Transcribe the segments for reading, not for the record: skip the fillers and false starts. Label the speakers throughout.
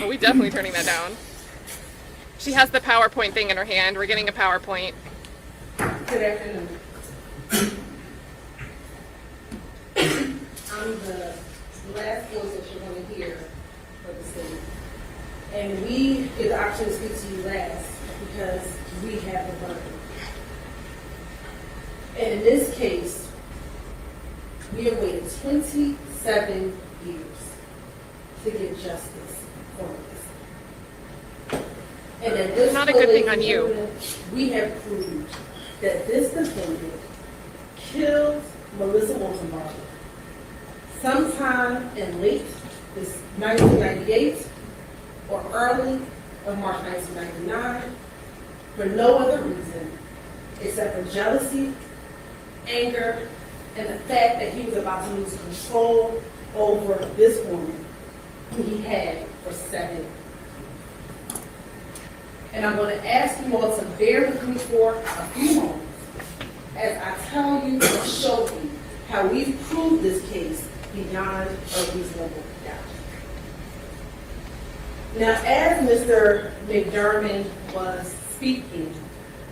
Speaker 1: Oh, we definitely turning that down. She has the PowerPoint thing in her hand. We're getting a PowerPoint.
Speaker 2: Good afternoon. I'm the last voice that you're going to hear for the city. And we get the opportunity to speak to you last because we have the burden. And in this case, we have waited 27 years to get justice for this. And at this
Speaker 1: Not a good thing on you.
Speaker 2: We have proved that this defendant killed Melissa Wolfenbarger sometime in late 1998 or early of March 1999 for no other reason except for jealousy, anger, and the fact that he was about to lose control over this woman who he had for 7 years. And I'm going to ask you all to bear with me for a few moments as I tell you and show you how we've proved this case beyond a reasonable doubt. Now, as Mr. McDermott was speaking,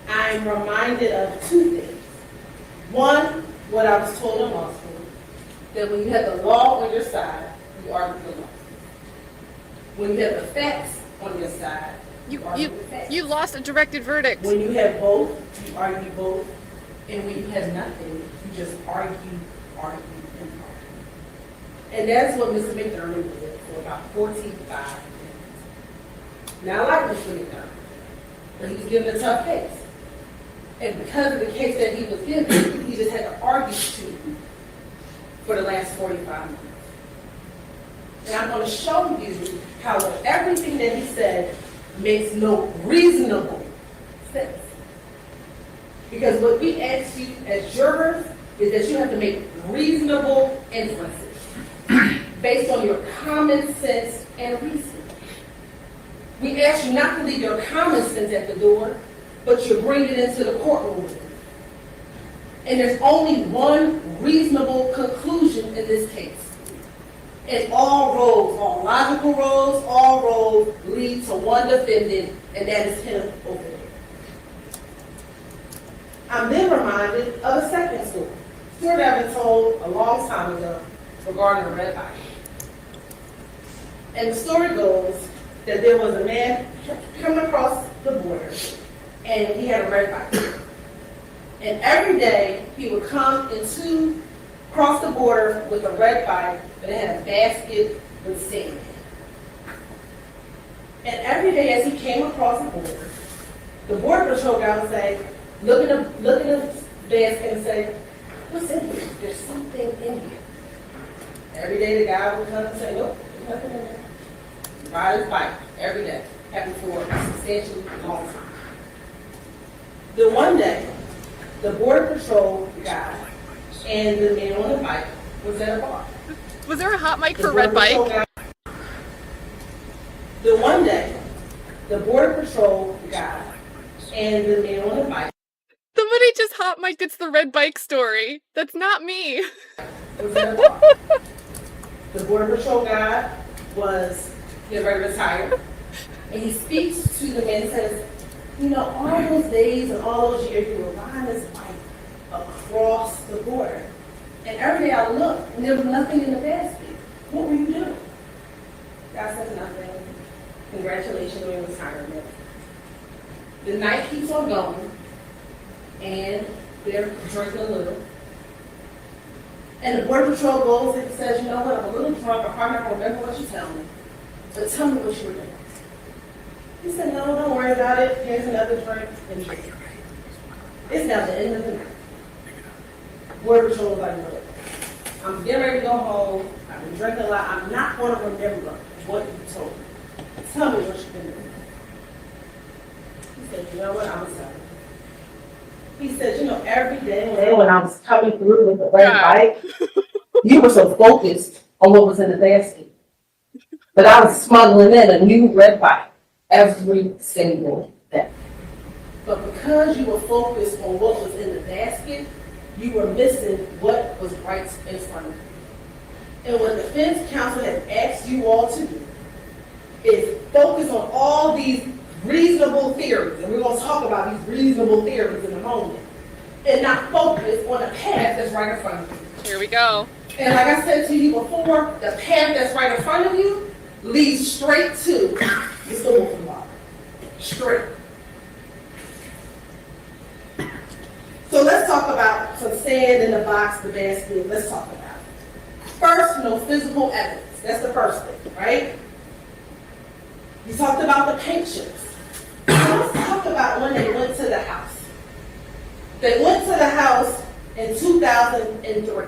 Speaker 2: I'm reminded of two things. One, what I was told in law school, that when you have the law on your side, you argue the law. When you have the facts on your side,
Speaker 1: You lost a directed verdict.
Speaker 2: when you have both, you argue both. And when you have nothing, you just argue, and argue. And that's what Mr. McDermott did for about 45 minutes. Now, I like Mr. McDermott, but he was given a tough case. And because of the case that he was given, he just had to argue to for the last 45 minutes. And I'm going to show you how everything that he said makes no reasonable sense. Because what we ask you as jurors is that you have to make reasonable inferences based on your common sense and reason. We ask you not to leave your common sense at the door, but you bring it into the courtroom. And there's only one reasonable conclusion in this case. And all roads, all logical roads, all roads lead to one defendant, and that is him over there. I'm then reminded of a second story that I've been told a long time ago regarding a red bike. And the story goes that there was a man coming across the border, and he had a red bike. And every day he would come cross the border with a red bike, but it had a basket with sand. And every day as he came across the border patrol guy would say, look at the basket and say, what's in here? There's something in here. Every day the guy would come and say, nope, there's nothing in there. Ride his bike every day, happened for a substantially long time. Then one day, the border patrol guy and the man on the bike was at a bar.
Speaker 1: Was there a hot mic for red bike?
Speaker 2: Then one day, the border patrol guy and the man on the bike
Speaker 1: Somebody just hot mic'd it's the red bike story. That's not me.
Speaker 2: was at a bar. The border patrol guy was getting ready to retire, and he speaks to the man and says, you know, all those days and all those years you were riding this bike across the border. And every day I looked, and there was nothing in the basket. What were you doing? God says nothing. Congratulations on your retirement. The night keeps on going, and they're drinking a little. And the border patrol goes and says, you know what, I'm a little drunk, I'm probably not going to remember what you tell me. But tell me what you were doing. He said, no, don't worry about it. Here's another drink. And drink. It's now the end of the night. Border patrol was like, look, I'm getting ready to go home. I've been drinking a lot. I'm not going to remember what you told me. Tell me what you've been doing. He said, you know what, I'm sorry. He said, you know, every day when I was coming through with the red bike, you were so focused on what was in the basket. But I was smuggling in a new red bike every single day. But because you were focused on what was in the basket, you were missing what was right in front of you. And what the defense counsel has asked you all to do is focus on all these reasonable theories, and we're going to talk about these reasonable theories in a moment, and not focus on the path that's right in front of you.
Speaker 1: Here we go.
Speaker 2: And like I said to you before, the path that's right in front of you leads straight to Mr. Wolfenbarger. Straight. So let's talk about some sand in the box, the basket. Let's talk about it. First, no physical evidence. That's the first thing, right? You talked about the paint chips. Let's talk about when they went to the house. They went to the house in 2003.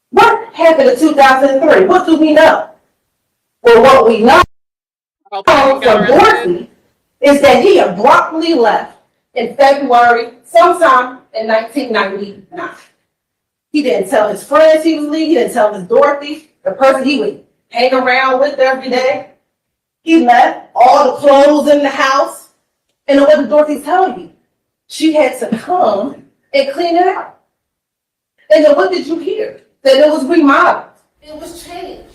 Speaker 2: What happened in 2003? What do we know? Well, what we know from Dorothy is that he abruptly left in February, sometime in 1999. He didn't tell his friends he was leaving. He didn't tell Miss Dorothy, the person he would hang around with every day. He left all the clothes in the house. And what did Dorothy tell you? She had to come and clean it out. And then what did you hear? That it was remodeled. It was changed.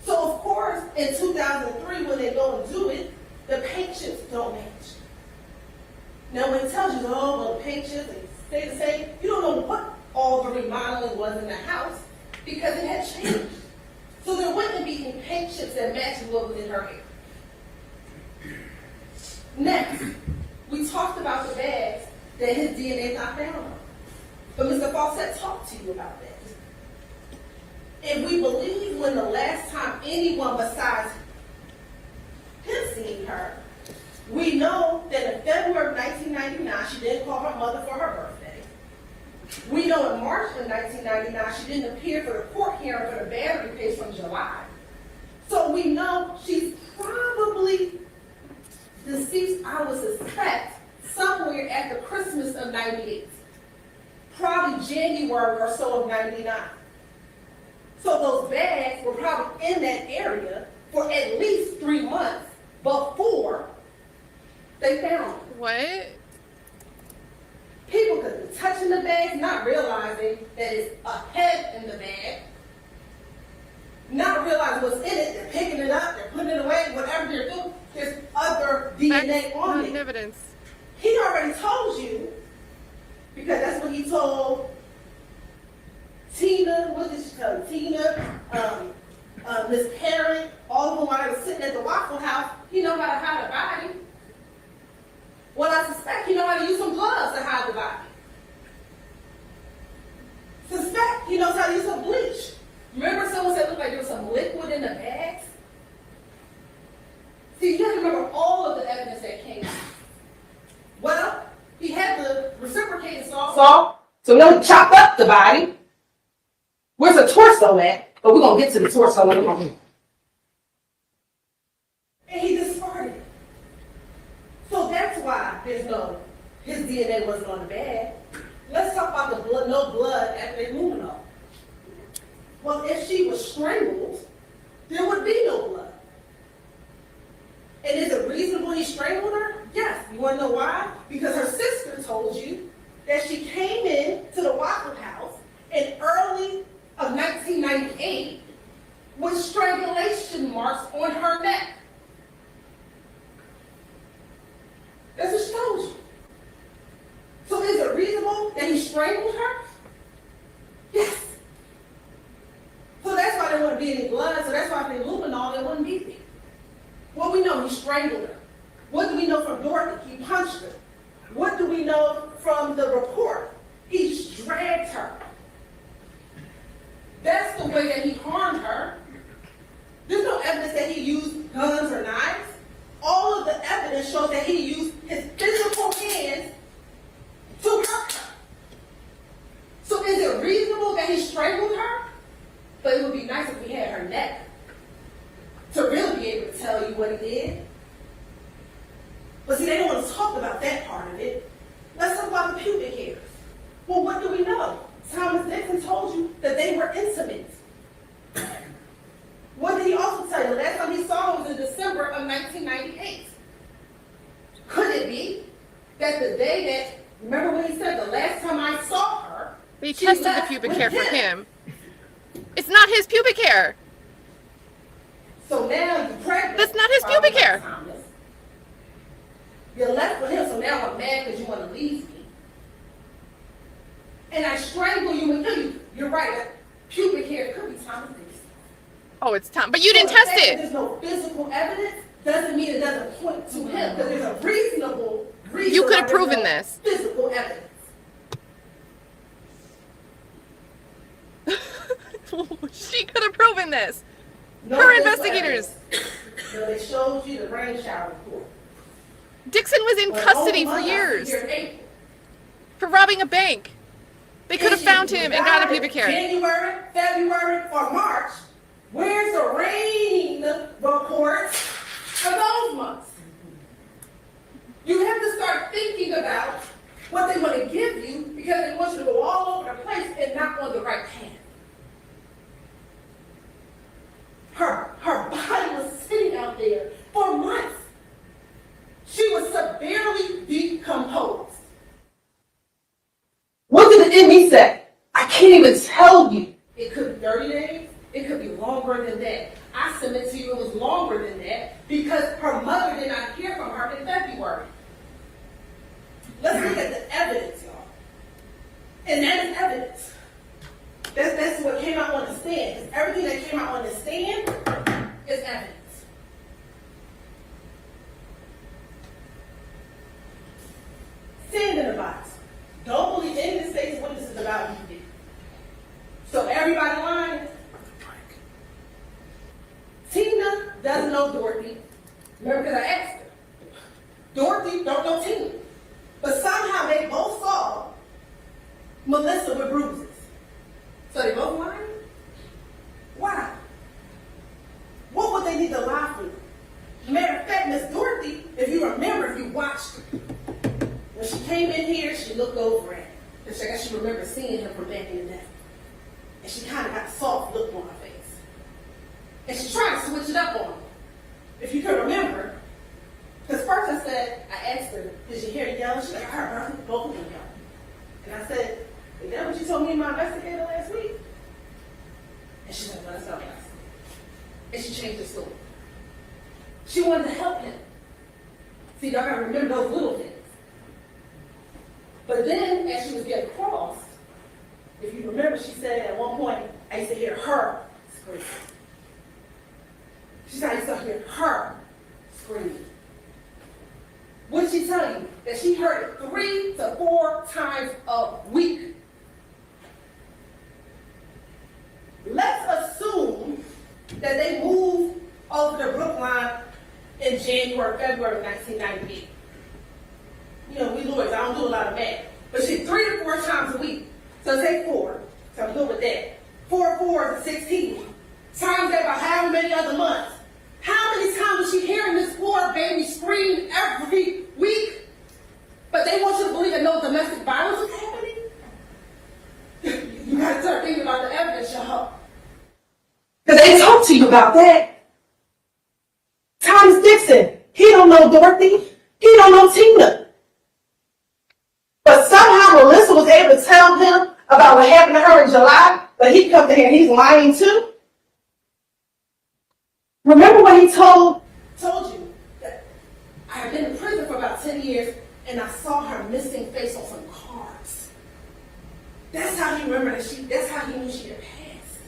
Speaker 2: So of course, in 2003, when they go and do it, the paint chips don't match. Now when it tells you, oh, well, the paint chips, they stay the same, you don't know what all the remodeling was in the house because it had changed. So there wouldn't be any paint chips that matched what was in her hair. Next, we talked about the bags that his DNA is not found on. But Mr. Fawcett talked to you about that. If we believe when the last time anyone besides him seen her, we know that in February of 1999, she didn't call her mother for her birthday. We know in March of 1999, she didn't appear for the court hearing for the battery case from July. So we know she's probably deceased, I would suspect, somewhere after Christmas of 98. Probably January or so of 99. So those bags were probably in that area for at least 3 months before they found them.
Speaker 1: What?
Speaker 2: People could be touching the bags, not realizing that it's a head in the bag, not realizing what's in it. They're picking it up, they're putting it away, whatever they're doing. There's other DNA on it.
Speaker 1: Evidence.
Speaker 2: He already told you, because that's what he told Tina, what did she tell you? Tina, Miss Karen, all of them while they were sitting at the Waffle House, he know how to hide a body. Well, I suspect he know how to use some gloves to hide the body. Suspect he knows how to use some bleach. Remember someone said it looked like there was some liquid in the bags? See, you have to remember all of the evidence that came out. Well, he had the reciprocating saw, so we know he chopped up the body. Where's the torso at? But we're going to get to the torso in a moment. And he discarded it. So that's why his DNA wasn't on the bag. Let's talk about the blood, no blood after they moving on. Well, if she was strangled, there would be no blood. And is it reasonable he strangled her? Yes. You want to know why? Because her sister told you that she came in to the Waffle House in early of 1998 with strangulation marks on her neck. That's what she told you. So is it reasonable that he strangled her? Yes. So that's why there wouldn't be any blood. So that's why if they luminol, there wouldn't be there. Well, we know he strangled her. What do we know from Dorothy? He punched her. What do we know from the report? He dragged her. That's the way that he harmed her. There's no evidence that he used guns or knives. All of the evidence shows that he used his physical hands to hurt her. So is it reasonable that he strangled her? But it would be nice if we had her neck to really be able to tell you what he did. But see, they don't want to talk about that part of it. Let's talk about the pubic hairs. Well, what do we know? Thomas Nixon told you that they were intimate. What did he also tell you? The last time he saw her was in December of 1998. Could it be that the day that, remember when he said the last time I saw her,
Speaker 1: They tested the pubic hair for him. It's not his pubic hair.
Speaker 2: So now you're pregnant.
Speaker 1: That's not his pubic hair.
Speaker 2: You're left with him, so now I'm mad because you want to leave me. And I strangle you and kill you. You're right. That pubic hair could be Thomas.
Speaker 1: Oh, it's Tom. But you didn't test it.
Speaker 2: There's no physical evidence. Doesn't mean it doesn't point to him. Because there's a reasonable reason.
Speaker 1: You could have
Speaker 2: why there's
Speaker 1: proven
Speaker 2: no
Speaker 1: this.
Speaker 2: Physical evidence.
Speaker 1: She could have proven this.
Speaker 2: No
Speaker 1: Her
Speaker 2: physical
Speaker 1: investigators.
Speaker 2: evidence. So they showed you the rain shower report.
Speaker 1: Dixon was in
Speaker 2: But
Speaker 1: custody
Speaker 2: oh,
Speaker 1: for
Speaker 2: my
Speaker 1: years
Speaker 2: God, you're April.
Speaker 1: for robbing a bank. They could have
Speaker 2: If
Speaker 1: found
Speaker 2: you
Speaker 1: him and got a
Speaker 2: died
Speaker 1: pubic hair.
Speaker 2: January, February, or March. Where's the rain reports for those months? You have to start thinking about what they want to give you because they want you to go all over the place and not on the right path. Her body was sitting out there for months. She was severely decomposed. What did the ME say? I can't even tell you. It could be 30 days. It could be longer than that. I submit to you it was longer than that because her mother did not hear from her in February. Let's look at the evidence, y'all. And that is evidence. That's what came out on the stand. Because everything that came out on the stand is evidence. Stand in the box. Don't believe any of the state's witnesses about you did. So everybody lying. Tina doesn't know Dorothy. Remember, because I asked her. Dorothy don't know Tina. But somehow they both saw Melissa with bruises. So they both lying? Why? What would they need to lie for? Matter of fact, Miss Dorothy, if you remember, if you watched her, when she came in here, she looked over at him. Because I guess she remembered seeing him from back in the day. And she kind of got a soft look on her face. And she tried to switch it up on him. If you can remember. Because first I said, I asked her, did you hear her yelling? She's like, I heard both of them yelling. And I said, is that what you told me and my investigator last week? And she's like, well, that's not what I said. And she changed the story. She wanted to help him. See, y'all gotta remember those little things. But then, as she was getting crossed, if you remember, she said at one point, I used to hear her scream. She said, I used to hear her screaming. What did she tell you? That she heard it 3 to 4 times a week. Let's assume that they moved over to Brookline in January, February of 1998. You know, we lawyers, I don't do a lot of math. But she's 3 to 4 times a week. So take 4. So I'm good with that. 4 4 is 16. Times that by however many other months. How many times is she hearing this poor baby scream every week? But they want you to believe that no domestic violence is happening? You gotta start thinking about the evidence, y'all. Because they talk to you about that. Thomas Dixon, he don't know Dorothy. He don't know Tina. But somehow Melissa was able to tell him about what happened to her in July, but he comes in here and he's lying too. Remember when he told you that I had been in prison for about 10 years and I saw her missing face on some cards. That's how he remembered that that's how he knew she had passed.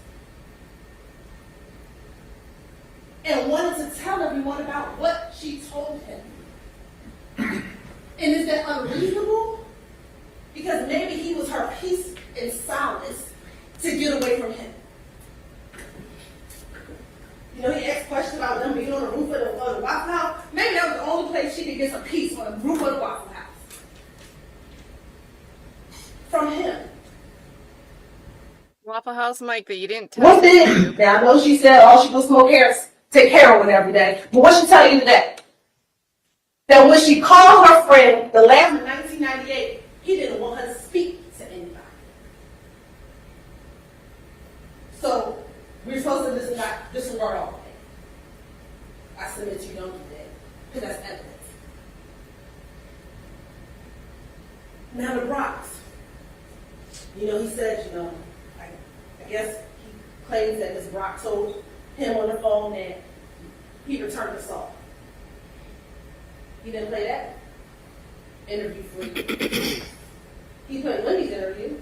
Speaker 2: And wanted to tell everyone about what she told him. And is that unreasonable? Because maybe he was her peace and solace to get away from him. You know, he asked questions about them being on the roof of the Waffle House. Maybe that was the only place she could get some peace, on the roof of the Waffle House. From him.
Speaker 1: Waffle House Mike that you didn't tell.
Speaker 2: What did? Now I know she said all she do is smoke take heroin every day. But what she tell you today? That when she called her friend the last in 1998, he didn't want her to speak to anybody. So we're supposed to disregard all of that. I submit you don't do that because that's evidence. Now the Brocks. You know, he said, you know, I guess he claims that Ms. Brock told him on the phone that he returned the assault. He didn't play that interview for you. He played Wendy's interview.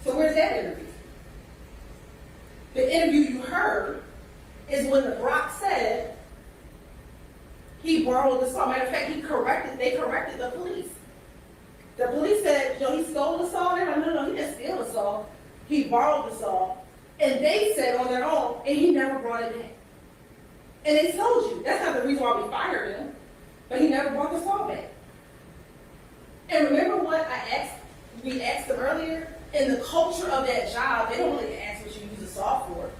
Speaker 2: So where's that interview? The interview you heard is when the Brock said he borrowed the saw. Matter of fact, they corrected the police. The police said, he stole the saw. They're like, no, he didn't steal the saw. He borrowed the saw. And they said on their own, and he never brought it back. And they told you, that's not the reason why we fired him, but he never brought the saw back. And remember what we asked them earlier? In the culture of that job, they don't really ask what you use the saw for.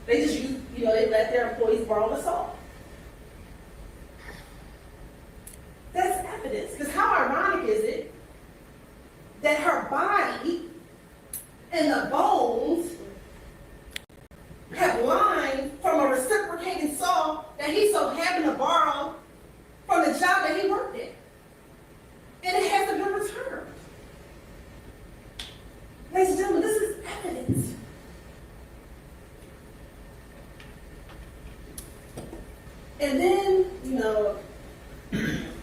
Speaker 2: They just use, they let their employees borrow the saw. That's evidence. Because how ironic is it that her body and the bones have lines from a reciprocating saw that he so happened to borrow from the job that he worked at. And it hasn't been returned. Ladies and gentlemen, this is evidence. And then,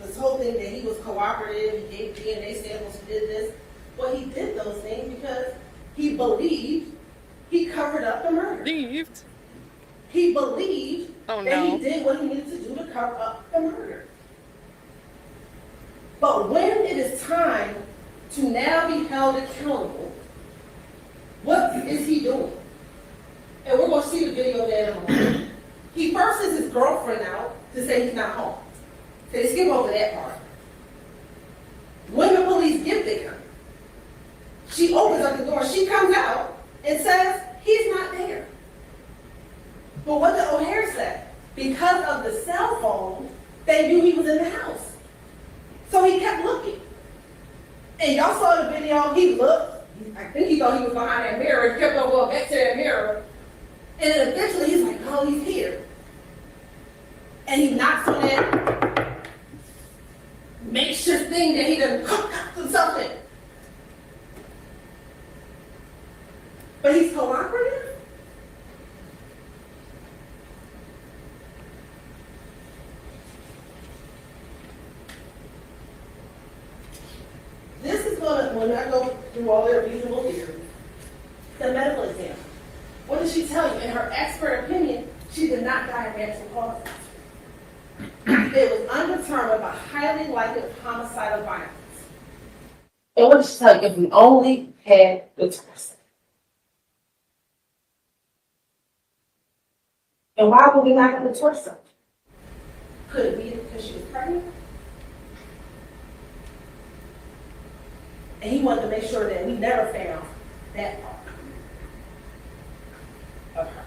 Speaker 2: this whole thing that he was cooperative, he gave DNA samples, he did this. Well, he did those things because he believed he covered up the murder. He believed that he did what he needed to do to cover up the murder. But when it is time to now be held accountable, what is he doing? And we're going to see the video there in a moment. He first sends his girlfriend out to say he's not home. So they skip over that part. When the police get there, she opens up the door, she comes out and says, he's not there. But what did O'Hare say? Because of the cell phone, they knew he was in the house. So he kept looking. And y'all saw the video, he looked. I think he thought he was behind that mirror. He kept on going back to that mirror. And then eventually he's like, oh, he's here. And he knocks on that makeshift thing that he done cooked up himself in. But he's cooperative? This is when I go through all their reasonable theories, the medical exam. What did she tell you? In her expert opinion, she did not die of natural causes. It was undetermined by highly likely homicidal violence. And what did she tell you? If we only had the torso. And why would we not have the torso? Could it be because she was pregnant? And he wanted to make sure that we never found that part of her.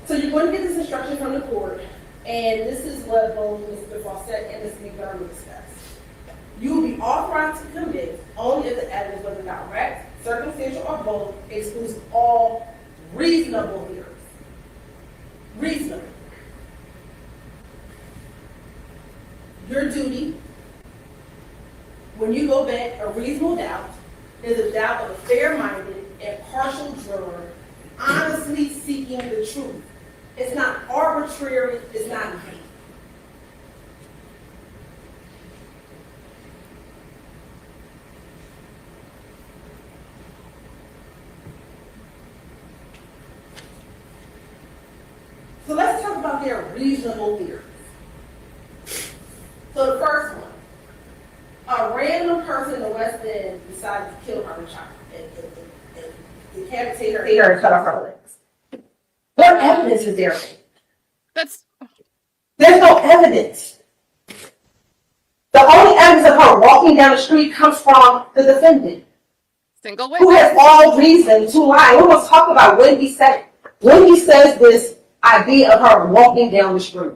Speaker 2: So you're going to get this instruction from the court, and this is what both Mr. Fawcett and Ms. McDermott discussed. You will be authorized to convict only if the evidence, whether direct, circumstantial, or both, excludes all reasonable theories. Reasonable. Your duty, when you go back, a reasonable doubt is a doubt of a fair-minded and partial juror honestly seeking the truth. It's not arbitrary, it's not vague. So let's talk about their reasonable theories. So the first one, a random person in the West End decided to kill her child and decapitate her hair and cut off her legs. What evidence is there? There's no evidence. The only evidence of her walking down the street comes from the defendant.
Speaker 1: Single witness.
Speaker 2: Who has all reason to lie. We're going to talk about when he said it. When he says this idea of her walking down the street.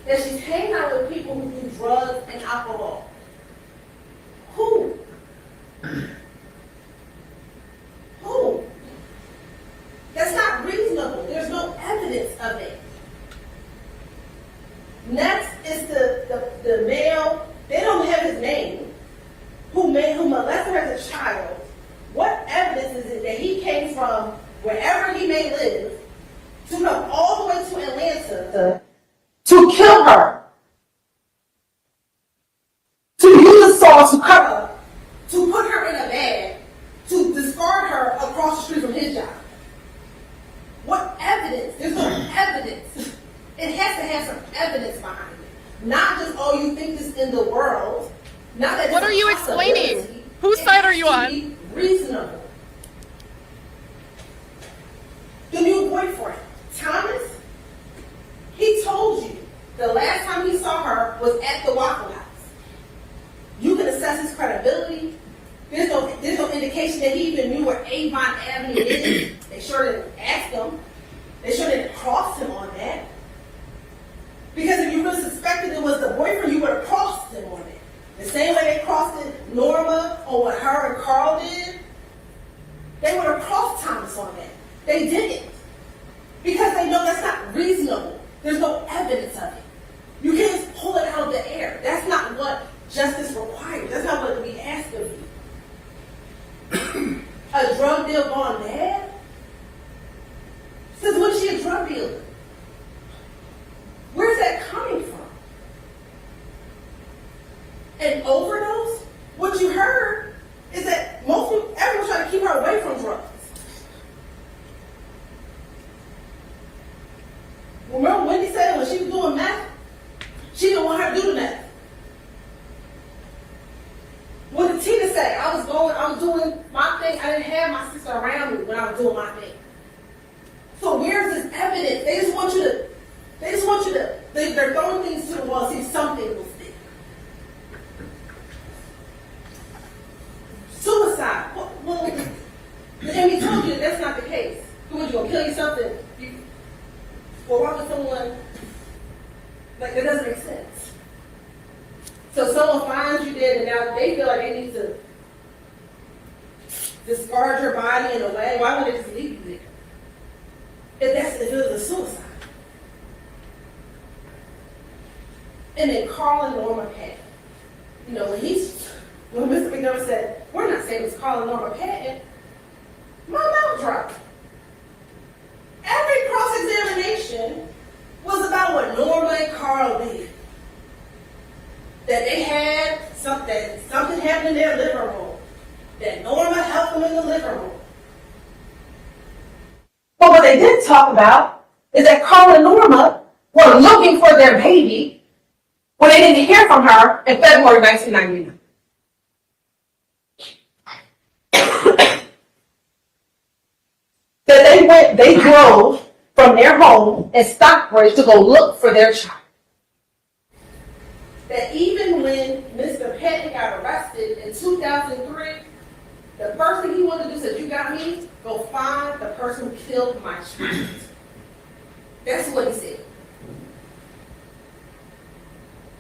Speaker 2: That she's hanging out with people who do drugs and alcohol. Who? Who? That's not reasonable. There's no evidence of it. Next is the male, they don't have his name, who molested her as a child. What evidence is it that he came from wherever he may live to come all the way to Atlanta to kill her, to use a saw to cut her, to put her in a bag, to discard her across the street from his job. What evidence? There's no evidence. It has to have some evidence behind it. Not just, oh, you think this in the world. Not that
Speaker 1: What are you explaining? Whose side are you on?
Speaker 2: Reasonable. The new boyfriend, Thomas, he told you the last time he saw her was at the Waffle House. You can assess his credibility. There's no indication that he even knew where Avon Avenue is. They sure didn't ask him. They sure didn't cross him on that. Because if you really suspected it was the boyfriend, you would have crossed him on it. The same way they crossed it, Norma, on what her and Carl did, they would have crossed Thomas on that. They didn't. Because they know that's not reasonable. There's no evidence of it. You can't just pull it out of the air. That's not what justice requires. That's not what we ask of you. A drug deal gone bad? Since when is she a drug dealer? Where's that coming from? An overdose? What you heard is that everyone's trying to keep her away from drugs. Remember Wendy said when she was doing meth, she didn't want her to do the meth. What did Tina say? I was doing my thing. I didn't have my sister around me when I was doing my thing. So where's this evidence? They just want you to, they're throwing things to the wall to see if something will stick. Suicide. Well, and we told you that's not the case. What, you gonna kill yourself? Or why would someone, that doesn't make sense. So someone finds you dead and now they feel like they need to discard your body in a way. Why would they just leave you there? If it was a suicide. And then Carl and Norma Patton. You know, when Mr. McDermott said, we're not saying it's Carl and Norma Patton, my mouth dropped. Every cross-examination was about what Norma and Carl did. That they had something happened in their living room. That Norma helped them in the living room. But what they didn't talk about is that Carl and Norma were looking for their baby when they didn't hear from her in February 1999. That they drove from their home in Stockbridge to go look for their child. That even when Mr. Patton got arrested in 2003, the first thing he wanted to do said, you got me? Go find the person who killed my child. That's what he said.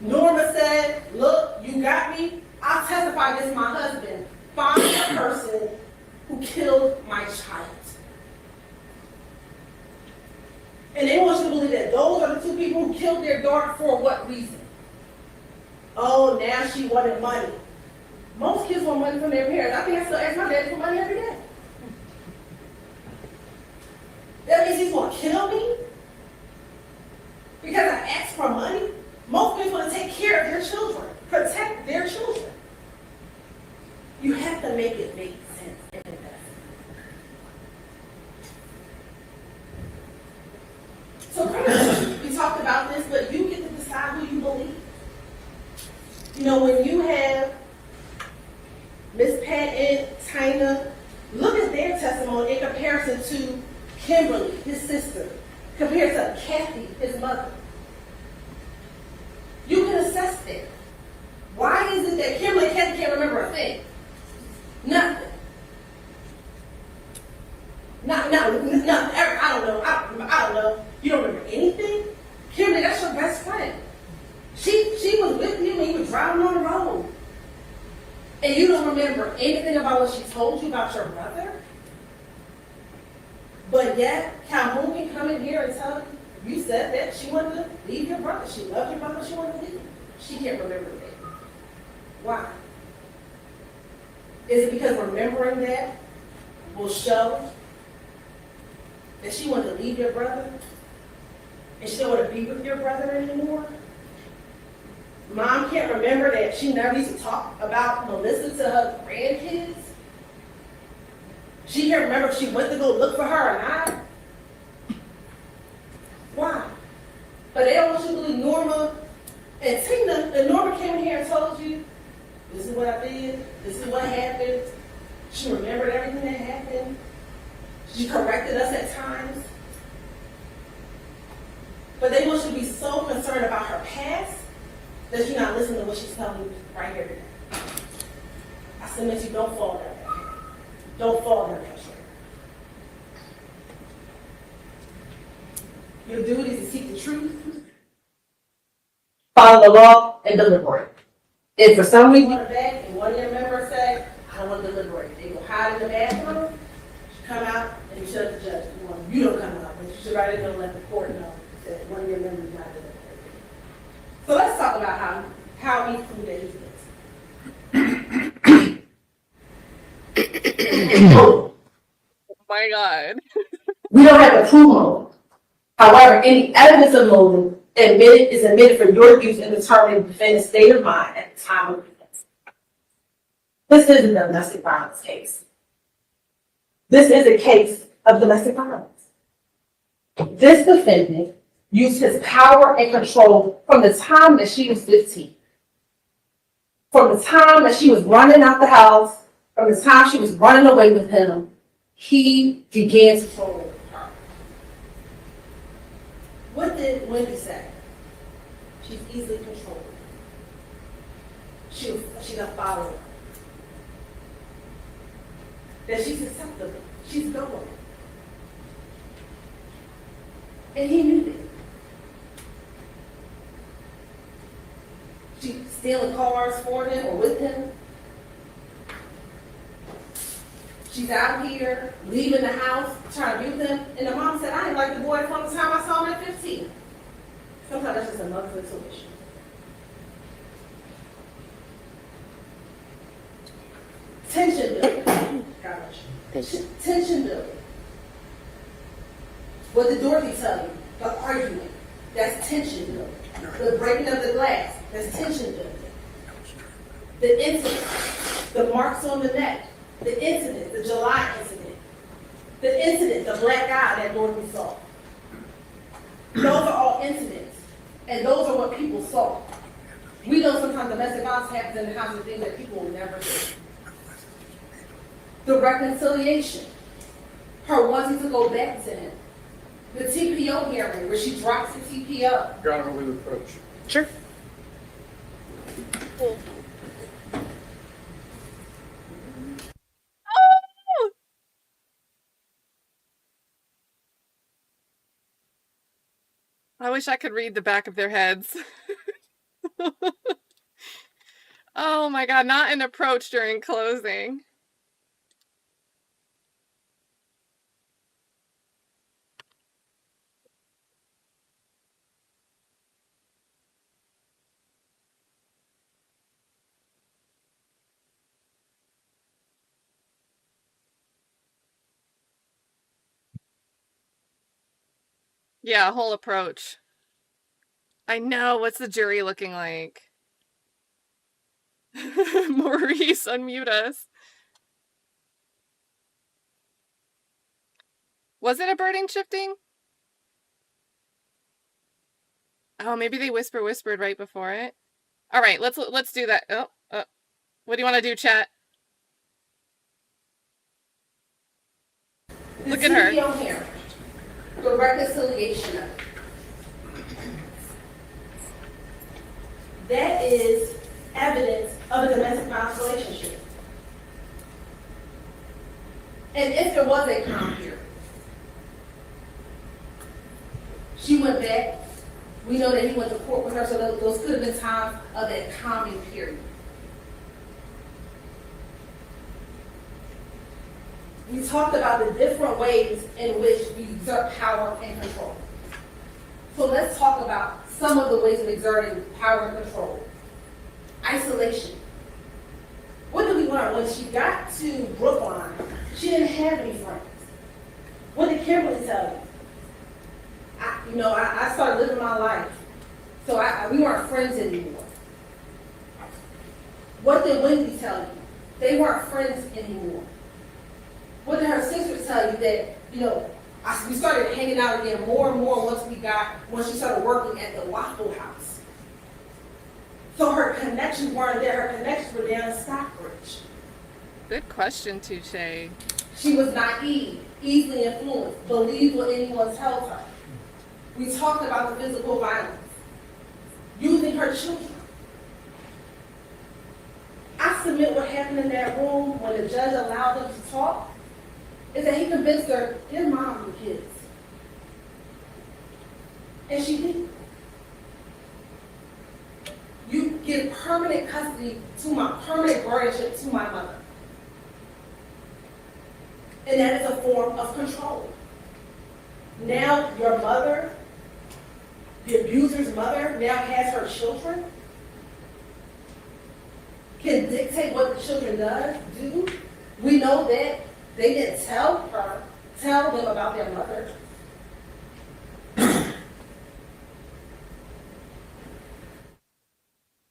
Speaker 2: Norma said, look, you got me? I'll testify against my husband. Find the person who killed my child. And they want you to believe that those are the two people who killed their daughter for what reason? Oh, now she wanted money. Most kids want money from their parents. I think I still ask my dad for money every day. That means he's going to kill me? Because I asked for money? Most people want to take care of their children, protect their children. You have to make it make sense and it does. So we talked about this, but you get to decide who you believe. You know, when you have Miss Patton, Tina, look at their testimony in comparison to Kimberly, his sister, compared to Kathy, his mother. You can assess that. Why is it that Kimberly and Kathy can't remember a thing? Nothing. Nothing. I don't know. You don't remember anything? Kimberly, that's your best friend. She was with you when you were driving on the road. And you don't remember anything about what she told you about your brother? But yet, Calhoun can come in here and tell you said that she wanted to leave your brother. She loved your brother, she wanted to leave him. She can't remember that. Why? Is it because remembering that will show that she wanted to leave your brother and she don't want to be with your brother anymore? Mom can't remember that she never used to talk about Melissa to her grandkids? She can't remember if she went to go look for her or not? Why? But they don't want you to believe Norma and Tina. And Norma came in here and told you, this is what I did, this is what happened. She remembered everything that happened. She corrected us at times. But they want you to be so concerned about her past that you're not listening to what she's telling you right here today. I submit to you, don't fall there. Don't fall there, pressure. Your duty is to seek the truth, follow the law, and deliberate. If for some reason you want to beg and one of your members say, I don't want to deliberate, they go hide in the bathroom, you come out and you shut the judge. Well, you don't come out, but you should write it and let the court know that one of your members is not deliberating. So let's talk about how we prove that he's guilty.
Speaker 1: Oh my God.
Speaker 2: We don't have to prove motive. However, any evidence of motive is admitted for your use in determining the defendant's state of mind at the time of offense. This isn't a domestic violence case. This is a case of domestic violence. This defendant used his power and control from the time that she was 15. From the time that she was running out the house, from the time she was running away with him, he began to control her. What did Wendy say? She's easily controlled. She's a follower. That she's acceptable. She's going. And he knew that. She's stealing cars for him or with him. She's out here, leaving the house, trying to be with him. And the mom said, I didn't like the boy from the time I saw him at 15. Sometimes that's just a mother's intuition. Tension building. Tension building. What did Dorothy tell you? The argument. That's tension building. The breaking of the glass. That's tension building. The incident. The marks on the neck. The incident. The July incident. The incident. The black eye that Dorothy saw. Those are all incidents. And those are what people saw. We know sometimes domestic violence happens in the house of things that people will never see. The reconciliation. Her wanting to go back to him. The TPO hearing where she drops the TPO.
Speaker 3: Your Honor, with approach.
Speaker 1: Sure. Oh. I wish I could read the back of their heads. Oh my God, not an approach during closing. Yeah, a whole approach. I know. What's the jury looking like? Maurice, unmute us. Was it a burden shifting? Oh, maybe they whispered right before it. All right, let's do that. Oh, what do you want to do, chat? Look at her.
Speaker 2: Here. The reconciliation of it. That is evidence of a domestic violence relationship. And if there was a calm period, she went back. We know that he went to court with her, so those could have been times of that calming period. We talked about the different ways in which we exert power and control. So let's talk about some of the ways of exerting power and control. Isolation. What did we learn? When she got to Brookline, she didn't have any friends. What did did Kimberly tell you? I started living my life. So we weren't friends anymore. What did Wendy tell you? They weren't friends anymore. What did her sisters tell you? That, we started hanging out again more and more once she started working at the Waffle House. So her connections weren't there. Her connections were down in Stockbridge.
Speaker 1: Good question, Touche.
Speaker 2: She was naive, easily influenced, believed what anyone tells her. We talked about the physical violence, using her children. I submit what happened in that room when the judge allowed them to talk is that he convinced her, get mom and kids. And she did. You give permanent custody permanent guardianship to my mother. And that is a form of control. Now your mother, the abuser's mother, now has her children, can dictate what the children do. We know that they didn't tell them about their mother.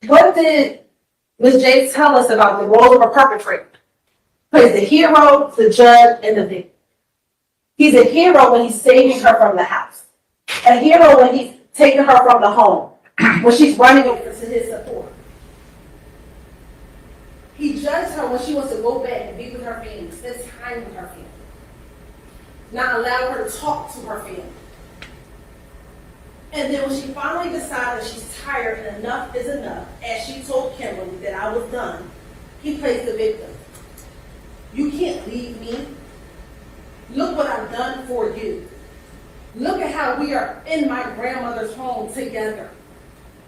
Speaker 2: What did Ms. Jakes tell us about the role of a perpetrator? Plays the hero, the judge, and the victim. He's a hero when he's saving her from the house. A hero when he's taking her from the home, when she's running over to his support. He judged her when she wants to go back and be with her family, spend time with her family. Not allow her to talk to her family. And then when she finally decided she's tired and enough is enough, as she told Kimberly that I was done, he plays the victim. You can't leave me. Look what I've done for you. Look at how we are in my grandmother's home together.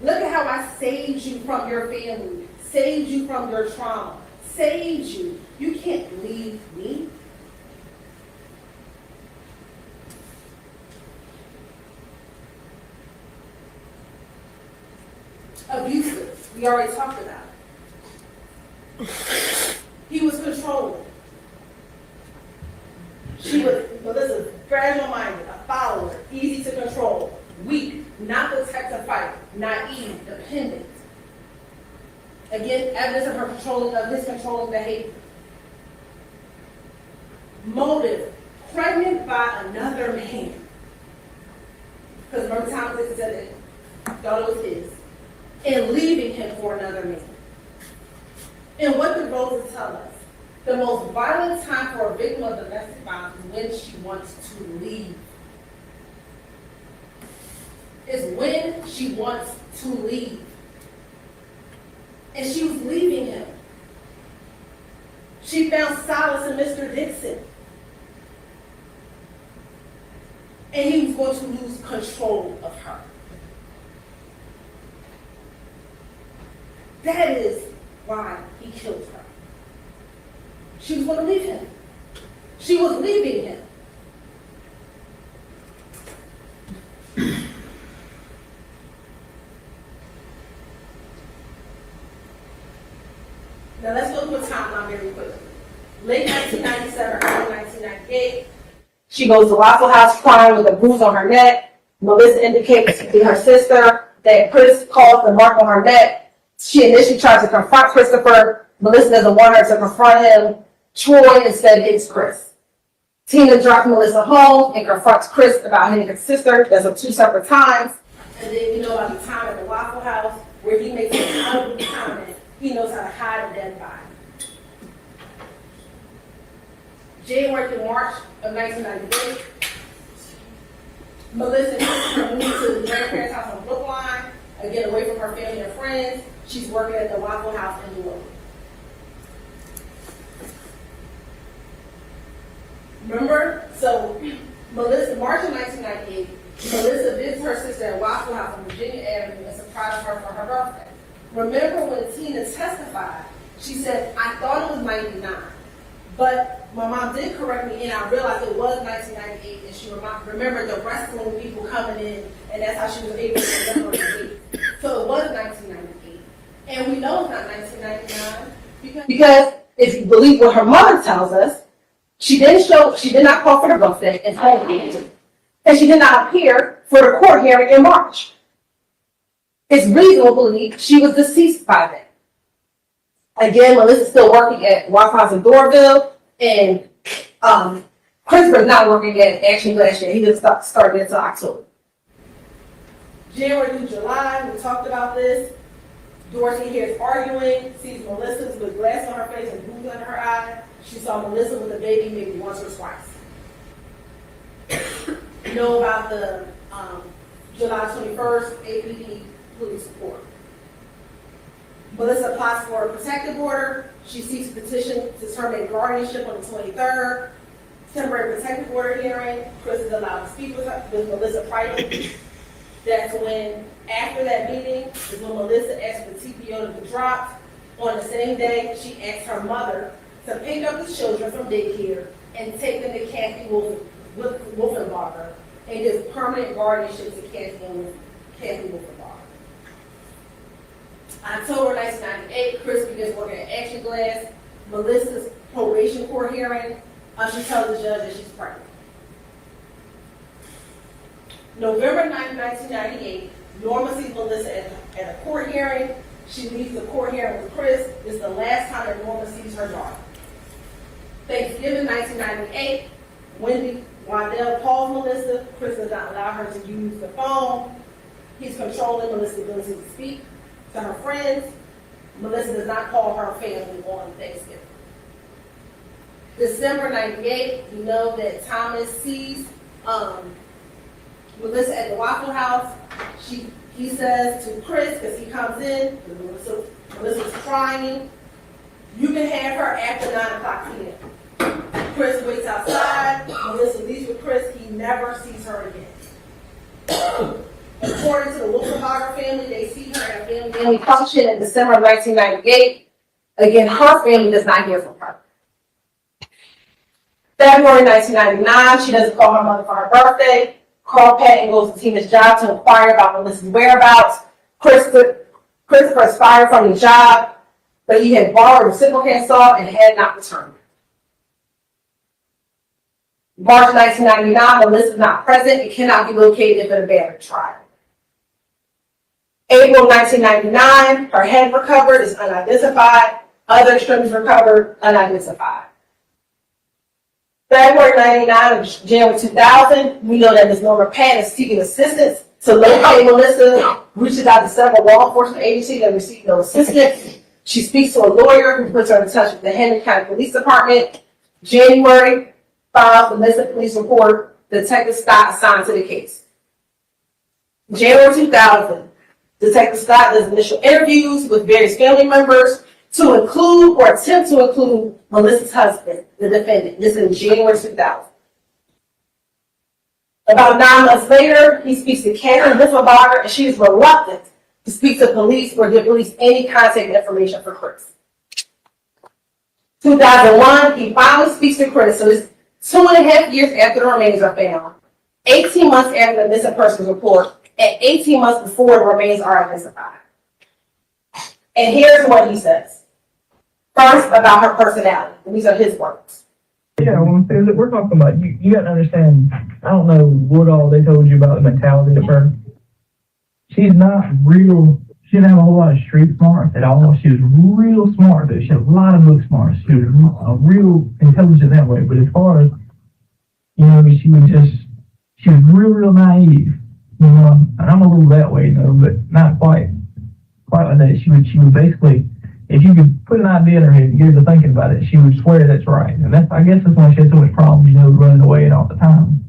Speaker 2: Look at how I saved you from your family, saved you from your trauma, saved you. You can't leave me. Abusive. We already talked about it. He was controlling. She was, Melissa, fragile-minded, a follower, easy to control, weak, not the type to fight, naive, dependent. Again, evidence of his controlling behavior. Motive, pregnant by another man. Because remember Thomas Dixon said it, thought it was his. And leaving him for another man. And what did Rosa tell us? The most violent time for a victim of domestic violence is when she wants to leave. Is when she wants to leave. And she was leaving him. She found solace in Mr. Dixon. And he was going to lose control of her. That is why he killed her. She was going to leave him. She was leaving him. Now let's go through a timeline very quickly. Late 1997, early 1998. She goes to Waffle House crying with a bruise on her neck. Melissa indicates to her sister that Chris caused the mark on her neck. She initially tries to confront Christopher. Melissa doesn't want her to confront him. Troy instead hits Chris. Tina drops Melissa home and confronts Chris about hitting his sister. That's on 2 separate times. And then about the time at the Waffle House where he makes an ugly comment. He knows how to hide a dead body. January to March of 1998, Melissa and Christopher moved to the grandparents' house on Brookline, again away from her family and friends. She's working at the Waffle House in New York. Remember? So, Melissa, March of 1998, Melissa visits her sister at Waffle House on Virginia Avenue and surprises her for her birthday. Remember when Tina testified, she said, I thought it was 99, but my mom did correct me and I realized it was 1998 and she remembered the wrestling people coming in and that's how she was able to remember the date. So it was 1998. And we know it's not 1999 because if you believe what her mother tells us, She did not call for the birthday and home, and she did not appear for the court hearing in March. It's reasonable to believe she was deceased by then. Again, Melissa's still working at Waffle House in Doraville, and Christopher's not working at Action last year. He didn't start until October. January through July, we talked about this. Dorothy hears arguing, sees Melissa with glass on her face and booze under her eye. She saw Melissa with a baby maybe once or twice. You know about the July 21st APD police report. Melissa applies for a protective order. She seeks a petition to terminate guardianship on the 23rd. Temporary protective order hearing. Chris is allowed to speak with Melissa privately. That's when, after that meeting, is when Melissa asked for the TPO to be dropped. On the same day, she asked her mother to pick up the children from daycare and take them to Kathy Wolfenbarger and give permanent guardianship to Kathy Wolfenbarger. October 1998, Chris begins working at Action Glass. Melissa's probation court hearing, she tells the judge that she's pregnant. November 9, 1998, Norma sees Melissa at a court hearing. She leaves the court hearing with Chris. It's the last time that Norma sees her daughter. Thanksgiving 1998, Wendy Waddell calls Melissa. Chris does not allow her to use the phone. He's controlling Melissa's ability to speak to her friends. Melissa does not call her family on Thanksgiving. December 98, you know that Thomas sees Melissa at the Waffle House. He says to Chris, because he comes in, Melissa's crying, "You can have her after 9 o'clock p.m. Chris waits outside. Melissa leaves with Chris. He never sees her again. According to the Wolfenbarger family, they see her at a family function in December of 1998. Again, her family does not hear from her. February 1999, she doesn't call her mother for her birthday. Carl Patton goes to Tina's job to inquire about Melissa's whereabouts. Christopher is fired from the job, but he had borrowed a reciprocating saw and had not returned. March 1999, Melissa is not present and cannot be located for the battery trial. April 1999, her head recovered is unidentified. Other extremities recovered, unidentified. February 99 and January 2000, we know that Ms. Norma Patton is seeking assistance to locate Melissa, reaches out to several law enforcement agencies and receives no assistance. She speaks to a lawyer who puts her in touch with the Henry County Police Department. January, files the Melissa police report, Detective Scott assigned to the case. January 2000, Detective Scott does initial interviews with various family members to include or attempt to include Melissa's husband, the defendant. This is in January 2000. About 9 months later, he speaks to Kathy Wolfenbarger, and she is reluctant to speak to police or give police any contact information for Chris. 2001, he finally speaks to Chris, so it's 2.5 years after the remains are found, 18 months after the missing persons report, and 18 months before the remains are identified. And here's what he says. First, about her personality. And these are his words.
Speaker 3: Yeah, we're talking about, you got to understand, I don't know what all they told you about the mentality of her. She's not real, she didn't have a whole lot of street smarts at all. She was real smart, though. She had a lot of book smarts. She was real intelligent that way. But as far as, she was real naive. And I'm a little that way, but not quite like that. She would basically, if you could put an idea in her head and get her to thinking about it, she would swear that's right. And I guess that's why she had so much problems, running away and all the time.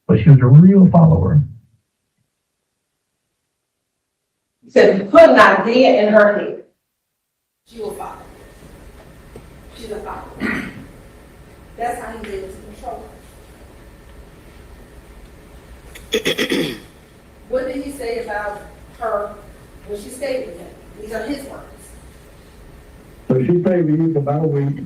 Speaker 3: But she was a real follower.
Speaker 2: He said, if you put an idea in her head, she will follow. She's a follower. That's how he's able to control her. What did he say about her when she stayed with him? These are his words.
Speaker 4: So she stayed with you for about a week,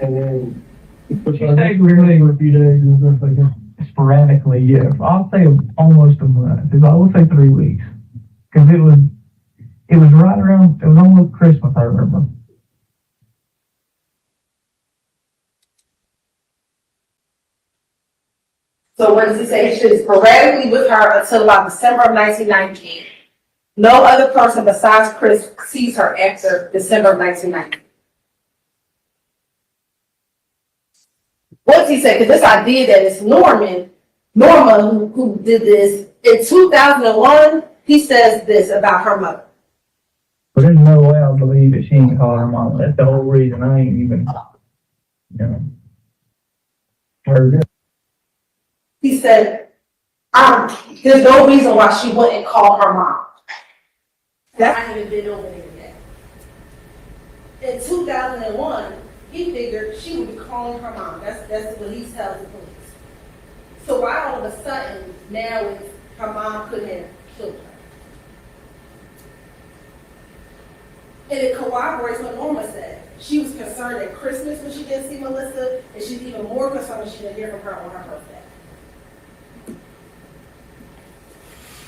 Speaker 4: and then
Speaker 3: She stayed with me for a few days and stuff like that. Sporadically, yeah. I'll say almost a month. I would say 3 weeks. Because it was right around, it was almost Christmas, I remember.
Speaker 2: So what does he say? She is sporadically with her until about December of 1998. No other person besides Chris sees her after December of 1990. What's he say? Because this idea that it's Norma who did this in 2001, he says this about her mother.
Speaker 3: But there's no way I believe that she ain't called her mom. That's the whole reason I ain't even, heard it.
Speaker 2: He said, there's no reason why she wouldn't call her mom. That I haven't been over there yet. In 2001, he figured she would be calling her mom. That's what he tells the police. So why all of a sudden now it's her mom couldn't have killed her? And it corroborates what Norma said. She was concerned at Christmas when she didn't see Melissa, and she's even more concerned when she didn't hear from her on her birthday.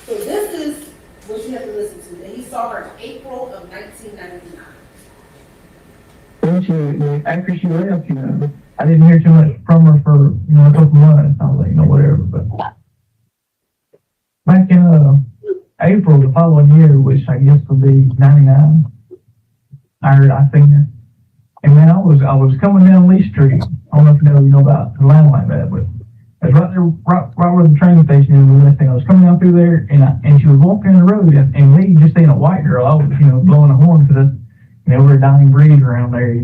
Speaker 2: So this is what you have to listen to. That he saw her in April of 1999.
Speaker 3: Then after she left, I didn't hear too much from her for, a couple months. I was like, whatever. But back in April the following year, which I guess would be 99, I seen her. And man, I was coming down Lee Street. I don't know if you know about the line like that, but it was right there, right where the train station is. And everything. I was coming down through there, and she was walking down the road, and me just seeing a white girl. I was, blowing a horn because we're a dying breed around there,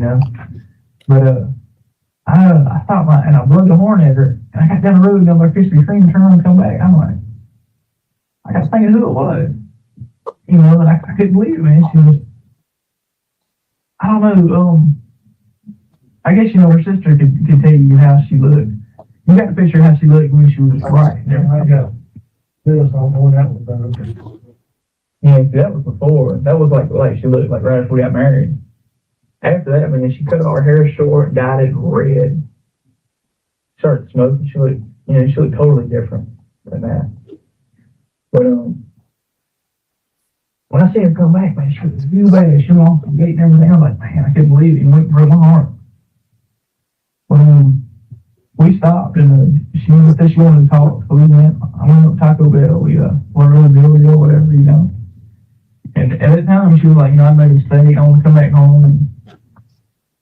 Speaker 3: But I stopped and I blew the horn at her, and I got down the road down by Krispy Kreme and turned around and come back. I'm like, I got thinking who it was, and I couldn't believe it, man. She was, I don't know, I guess her sister could tell you how she looked. You got to picture how she looked when she was right.
Speaker 4: I got this on when that was done.
Speaker 3: Yeah, that was before. That was like she looked like right after we got married. After that, man, she cut all her hair short, dyed it red, started smoking. She looked totally different than that. But when I see her come back, man, she was real bad. She went off the gate and everything. I'm like, man, I couldn't believe it. It went for my heart. But we stopped, and she said she wanted to talk. So we went. I went up to Taco Bell. We went to the building or whatever, And at that time, she was like, I made a mistake. I want to come back home. And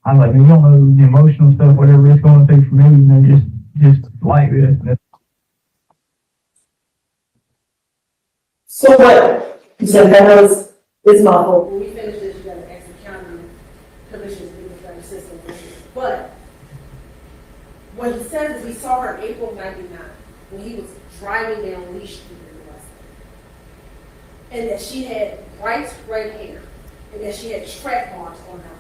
Speaker 3: I was like, man, you don't know the emotional stuff, whatever it's going to take for me, just like this.
Speaker 2: So what? You said that was his mom. When we finish this, you got to ask the county commissioners to give us their system. But what he said is he saw her in April of 99 when he was driving down Lee Street in the West. And that she had bright red hair, and that she had track marks on her.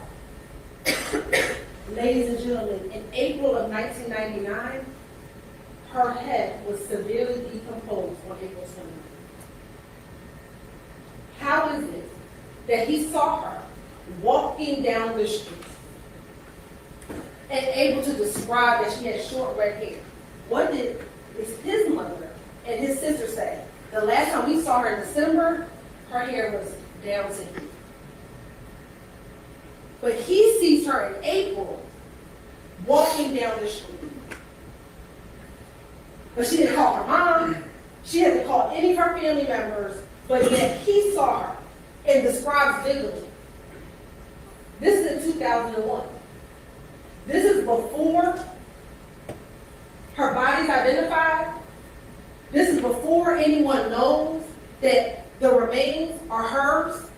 Speaker 2: Ladies and gentlemen, in April of 1999, her head was severely decomposed on April 29th. How is it that he saw her walking down the street and able to describe that she had short red hair? What did his mother and his sister say? The last time we saw her in December, her hair was down to here. But he sees her in April walking down the street. But she didn't call her mom. She hasn't called any of her family members. But yet he saw her and describes vividly. This is in 2001. This is before her body's identified. This is before anyone knows that the remains are hers.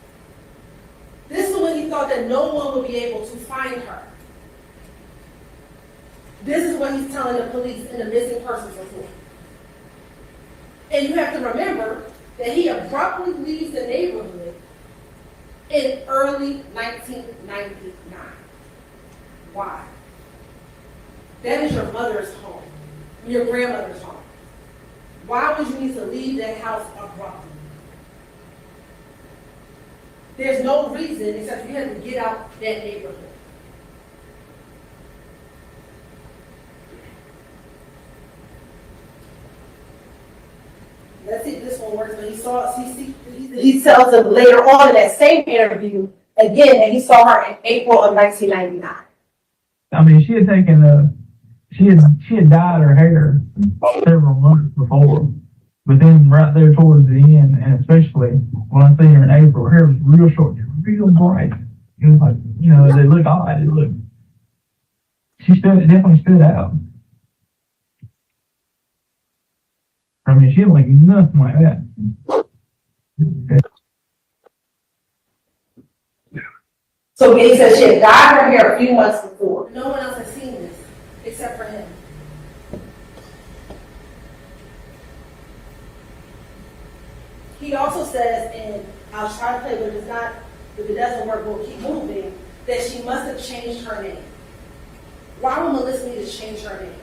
Speaker 2: This is when he thought that no one would be able to find her. This is what he's telling the police in the missing persons report. And you have to remember that he abruptly leaves the neighborhood in early 1999. Why? That is your mother's home, your grandmother's home. Why would you need to leave that house abruptly? There's no reason except you have to get out that neighborhood. Let's see if this one works. But he tells them later on in that same interview again that he saw her in April of 1999.
Speaker 3: I mean, she had taken she had dyed her hair several months before, but then right there towards the end, and especially when I seen her in April, her hair was real short, real bright. It was like, you know, they looked odd. It looked, definitely stood out. I mean, she didn't look nothing like that.
Speaker 2: So he said she had dyed her hair a few months before. No one else has seen this except for him. He also says, and I'll try to play, but if it doesn't work, we'll keep moving, that she must have changed her name. Why would Melissa need to change her name?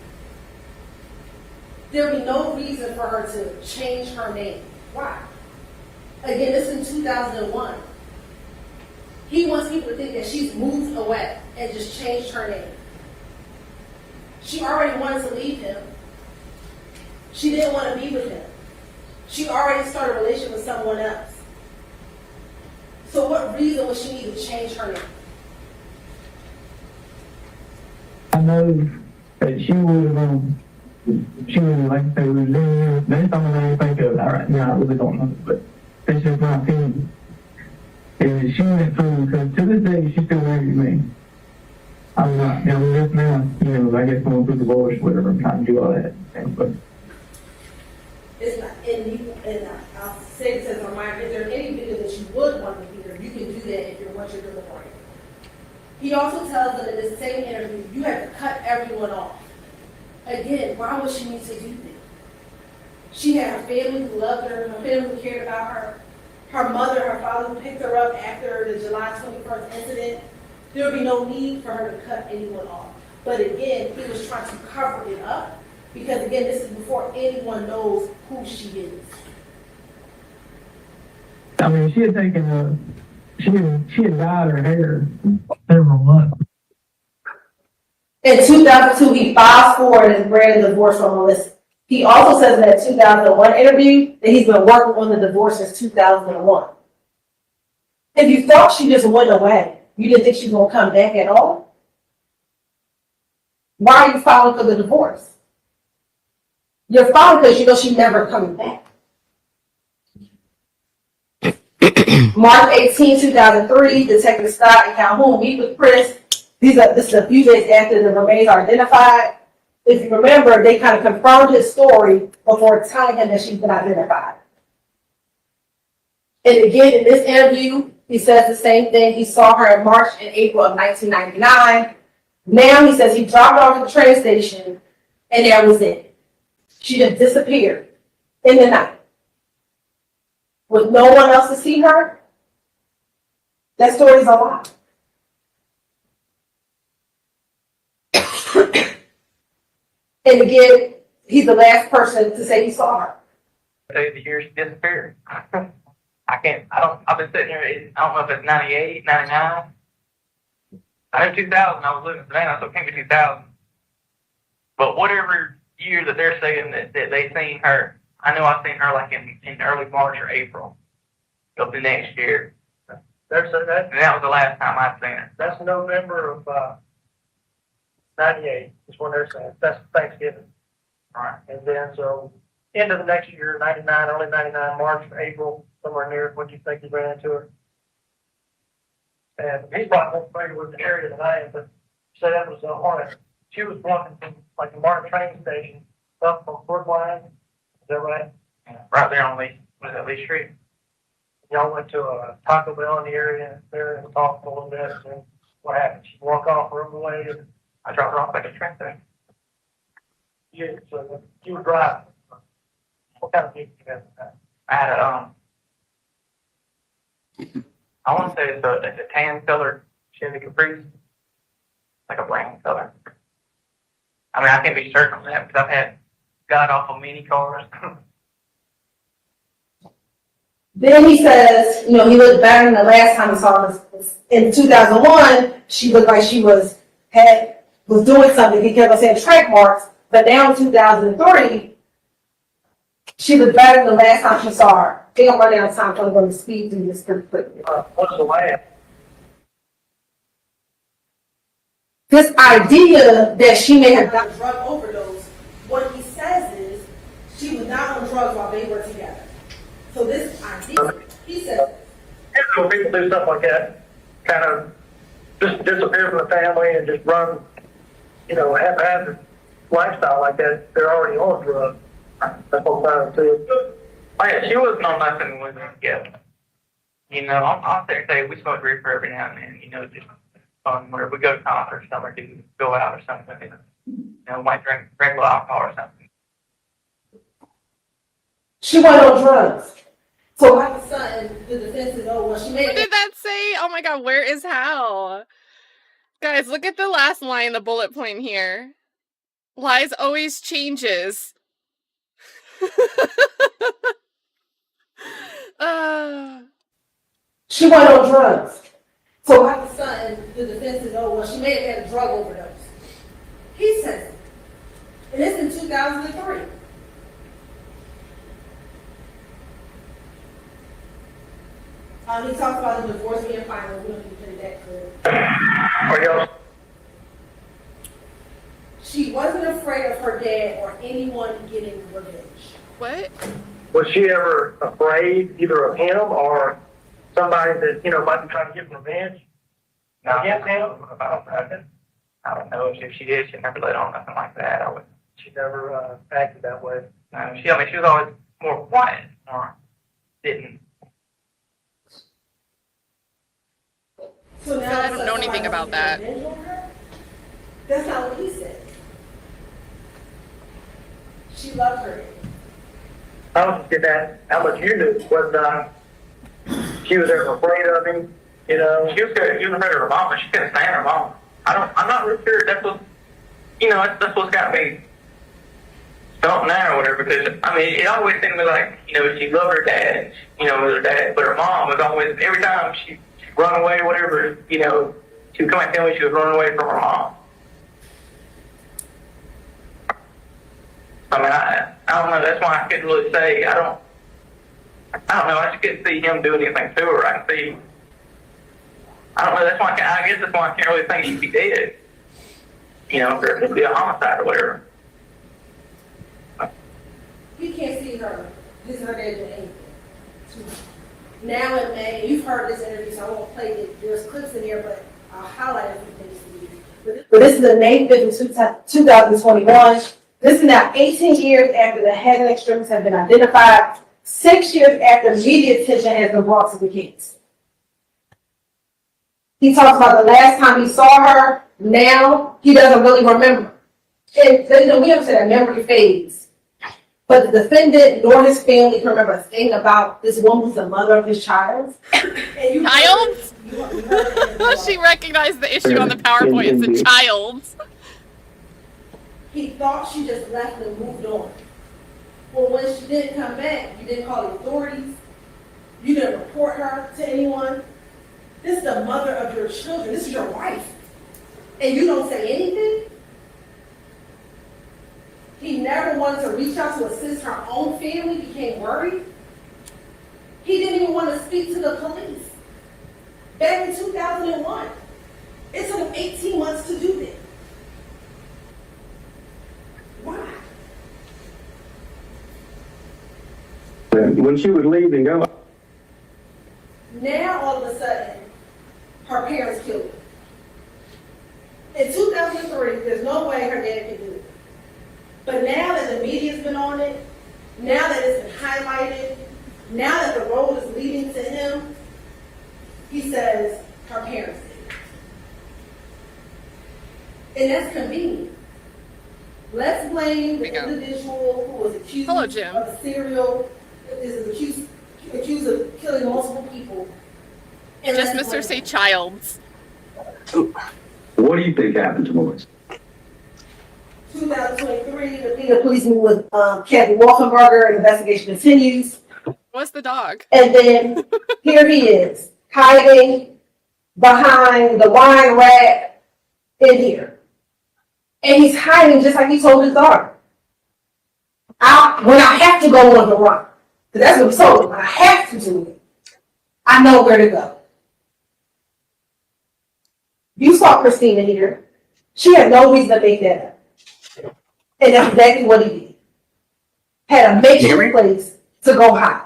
Speaker 2: There'd be no reason for her to change her name. Why? Again, this is in 2001. He wants people to think that she's moved away and just changed her name. She already wanted to leave him. She didn't want to be with him. She already started a relationship with someone else. So what reason would she need to change her name?
Speaker 3: I know that she would like to say, that's the only thing I think of right now. I really don't know, but that's just my opinion. And she went through, because to this day, she still married me. I'm not, you know, this now, you know, I guess going through divorce, whatever, I'm trying to do all that. But
Speaker 2: It's not, and I'll say this as a reminder, if there's any video that you would want to hear, you can do that if you're once you're delivering. He also tells them in this same interview, you have to cut everyone off. Again, why would she need to do that? She had her family who loved her, her family who cared about her, her mother, her father who picked her up after the July 21st incident. There would be no need for her to cut anyone off. But again, he was trying to cover it up because again, this is before anyone knows who she is.
Speaker 3: I mean, she had taken she had dyed her hair several months.
Speaker 2: In 2002, he files for and is granted divorce from Melissa. He also says in that 2001 interview that he's been working on the divorce since 2001. If you thought she just went away, you didn't think she was going to come back at all? Why are you filing for the divorce? You're filing because you know she's never coming back. March 18, 2003, Detective Scott and Calhoun meet with Chris. This is a few days after the remains are identified. If you remember, they kind of confirmed his story before telling him that she's been identified. And again, in this interview, he says the same thing. He saw her in March and April of 1999. Now he says he dropped her off at the train station and that was it. She just disappeared in the night. With no one else to see her, that story's a lie. And again, he's the last person to say he saw her.
Speaker 5: The year she disappeared. I've been sitting here, I don't know if it's 98, 99. I know 2000, I was living in Savannah, so it can't be 2000. But whatever year that they're saying that they seen her, I know I seen her like in early March or April of the next year. And that was the last time I'd seen her.
Speaker 6: That's November of 98 is when they're saying. That's Thanksgiving.
Speaker 5: Right.
Speaker 6: And then so end of the next year, 99, early 99, March, April, somewhere near when you think you ran into her. And he's probably more familiar with the area than I am, but say that was Hornet. She was walking from like the Martin train station up from Brookline. Is that right?
Speaker 5: Right there on Lee Street.
Speaker 6: Y'all went to a Taco Bell in the area there and talked a little bit. And what happened? She walked off her own way and
Speaker 5: I dropped her off at the train station.
Speaker 6: so you were driving. What kind of vehicle you had at that?
Speaker 5: I had I want to say it's a tan color Chevy Caprice, like a brown color. I mean, I can't be certain on that because I've got off of many cars.
Speaker 2: Then he says, you know, he looked better than the last time he saw her. In 2001, she looked like she was doing something. He kept on saying track marks, but now in 2003, she looked better than the last time she saw her. I think I'm running out of time, so I'm going to speed through this pretty quickly.
Speaker 6: What's the last?
Speaker 2: this idea that she may have gotten drug overdose, what he says is she was not on drugs while they were together. So this idea, he says,
Speaker 6: When people do stuff like that, kind of just disappear from the family and just run, haphazard lifestyle like that, they're already on drugs. That's what I'm trying to say.
Speaker 5: Oh yeah, she wasn't on nothing with them together. I'll say we smoke reefer every now and then, just fun where we go to concerts or something, or do go out or something, might drink regular alcohol or something.
Speaker 2: she went on drugs. So all of a sudden, the defense is, oh, well, she made
Speaker 1: What did that say? Oh my god, where is Hal? Guys, look at the last line, the bullet point here. Lies always changes.
Speaker 2: She went on drugs. So all of a sudden, the defense is, oh, well, she may have had a drug overdose. He says it. And it's in 2003. He talks about the divorce being final. We don't need to play that clip.
Speaker 6: Are y'all?
Speaker 2: She wasn't afraid of her dad or anyone getting revenge.
Speaker 1: What?
Speaker 6: Was she ever afraid either of him or somebody that, might be trying to get revenge?
Speaker 5: No,
Speaker 6: Against him?
Speaker 5: I don't know if she did. She never let on nothing like that.
Speaker 6: She never acted that way.
Speaker 5: No, she was always more quiet, or didn't.
Speaker 2: So now
Speaker 1: I don't know anything about that.
Speaker 2: That's not what he said. She loved her.
Speaker 6: I was just getting at how much you knew. Was she was ever afraid of him?
Speaker 5: She was good. She was afraid of her mom, but she couldn't stand her mom. I'm not really sure that's what, that's what's got me stumped now or whatever, because, it always seemed to me like, she loved her dad, with her dad, but her mom was always, every time she'd run away, whatever, she would come and tell me she was running away from her mom. I don't know, that's why I couldn't really say, I don't know, I just couldn't see him doing anything to her. I don't know, that's why I guess that's why I can't really think she'd be dead. Or it could be a homicide or whatever.
Speaker 2: You can't see her. This is her dad doing anything. Now in May, you've heard this interview, so I won't play it. There's clips in here, but I'll highlight a few things for you. But this is the May 5th, 2021. This is now 18 years after the head and extremists have been identified, 6 years after media attention has been brought to the case. He talks about the last time he saw her. Now he doesn't really remember. And we have said a memory phase. But the defendant nor his family can remember a thing about this woman who's the mother of his child.
Speaker 1: Child? She recognized the issue on the PowerPoint. It's a child.
Speaker 2: He thought she just left and moved on. Well, when she didn't come back, you didn't call the authorities. You didn't report her to anyone. This is the mother of your children. This is your wife. And you don't say anything? He never wanted to reach out to assist her own family, became worried. He didn't even want to speak to the police. Back in 2001. It took him 18 months to do this. Why?
Speaker 4: When she was leaving, go.
Speaker 2: Now, all of a sudden, her parents killed her. In 2003, there's no way her dad could do it. But now that the media's been on it, now that it's been highlighted, now that the road is leading to him, he says her parents did. And that's convenient. Let's blame the individual who was accused of a serial, accused of killing multiple people. And
Speaker 1: Just Mr. Say childs.
Speaker 4: What do you think happened to Melissa?
Speaker 2: 2023, the policeman with Kathy Wolfenbarger, and investigation continues.
Speaker 1: What's the dog?
Speaker 2: And then here he is, hiding behind the wine rack in here. And he's hiding just like he told his daughter. When I have to go on the run, because that's what he told him, I have to do it. I know where to go. You saw Christina here. She had no reason to make that up. And that's exactly what he did. Had a makeshift place to go hide.